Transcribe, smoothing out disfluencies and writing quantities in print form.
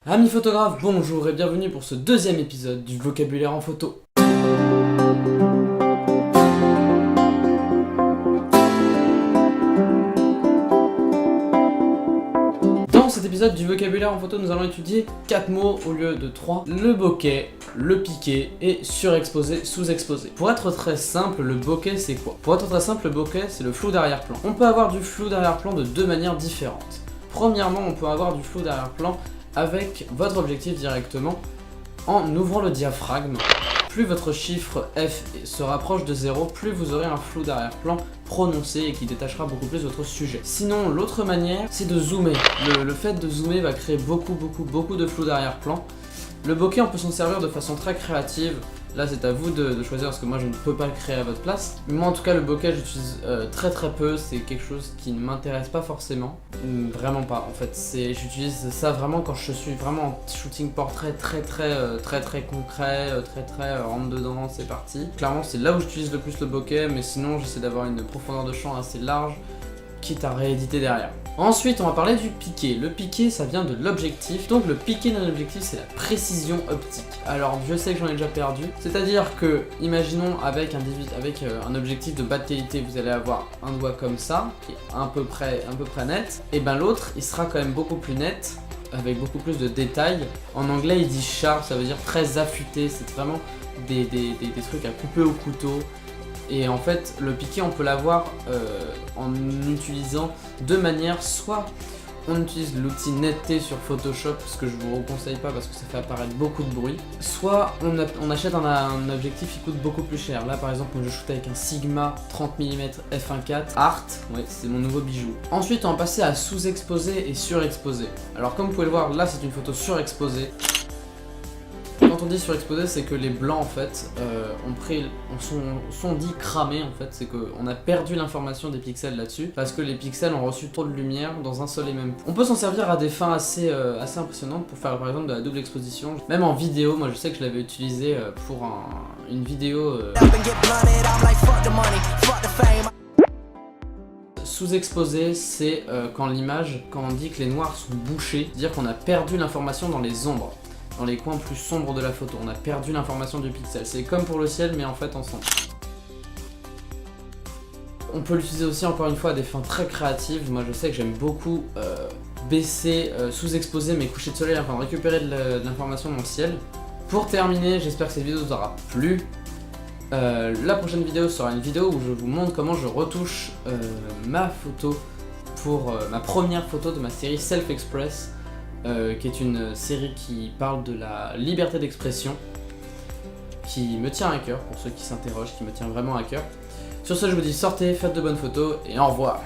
Amis photographes, bonjour et bienvenue pour ce deuxième épisode du vocabulaire en photo. Dans cet épisode du vocabulaire en photo, nous allons étudier 4 mots au lieu de 3. Le bokeh, le piqué et surexposé, sous-exposé. Pour être très simple, le bokeh c'est quoi? Pour être très simple, le bokeh c'est le flou d'arrière-plan. On peut avoir du flou d'arrière-plan de deux manières différentes. Premièrement, on peut avoir du flou d'arrière-plan avec votre objectif directement en ouvrant le diaphragme. Plus votre chiffre F se rapproche de 0, plus vous aurez un flou d'arrière-plan prononcé et qui détachera beaucoup plus votre sujet. Sinon, l'autre manière, c'est de zoomer. Le fait de zoomer va créer beaucoup de flou d'arrière-plan. Le bokeh, on peut s'en servir de façon très créative. Là, c'est à vous de choisir parce que moi, je ne peux pas le créer à votre place. Moi, en tout cas, le bokeh, j'utilise très peu. C'est quelque chose qui ne m'intéresse pas forcément. Vraiment pas, en fait. J'utilise ça vraiment quand je suis vraiment en shooting portrait très concret, très rentre dedans, c'est parti. Clairement, c'est là où j'utilise le plus le bokeh, mais sinon, j'essaie d'avoir une profondeur de champ assez large, quitte à rééditer derrière. Ensuite, on va parler du piqué. Le piqué, ça vient de l'objectif. Donc le piqué d'un objectif, c'est la précision optique. Alors, je sais que j'en ai déjà perdu. C'est-à-dire que, imaginons avec un objectif de basse qualité, vous allez avoir un doigt comme ça, qui est à peu près net. Et ben l'autre, il sera quand même beaucoup plus net, avec beaucoup plus de détails. En anglais, il dit sharp, ça veut dire très affûté. C'est vraiment des trucs à couper au couteau. Et en fait, le piqué, on peut l'avoir en utilisant deux manières. Soit on utilise l'outil netteté sur Photoshop, ce que je vous conseille pas parce que ça fait apparaître beaucoup de bruit. Soit on achète un objectif qui coûte beaucoup plus cher. Là par exemple, moi je shoot avec un Sigma 30 mm f1.4 Art, ouais, c'est mon nouveau bijou. Ensuite, on va passer à sous-exposé et surexposé. Alors comme vous pouvez le voir, là c'est une photo surexposée. Quand on dit surexposé, c'est que les blancs en fait sont dits cramés en fait, c'est qu'on a perdu l'information des pixels là-dessus parce que les pixels ont reçu trop de lumière dans un seul et même point. On peut s'en servir à des fins assez impressionnantes pour faire par exemple de la double exposition, même en vidéo. Moi je sais que je l'avais utilisé pour une vidéo sous-exposé, c'est quand on dit que les noirs sont bouchés, c'est-à-dire qu'on a perdu l'information dans les ombres. Dans les coins plus sombres de la photo, on a perdu l'information du pixel. C'est comme pour le ciel, mais en fait ensemble. On peut l'utiliser aussi encore une fois à des fins très créatives. Moi je sais que j'aime beaucoup baisser, sous-exposer mes couchers de soleil afin de récupérer de l'information dans le ciel. Pour terminer, j'espère que cette vidéo vous aura plu. La prochaine vidéo sera une vidéo où je vous montre comment je retouche ma photo pour ma première photo de ma série Self Express. Qui est une série qui parle de la liberté d'expression, qui me tient à cœur, pour ceux qui s'interrogent, qui me tient vraiment à cœur. Sur ce, je vous dis sortez, faites de bonnes photos et au revoir.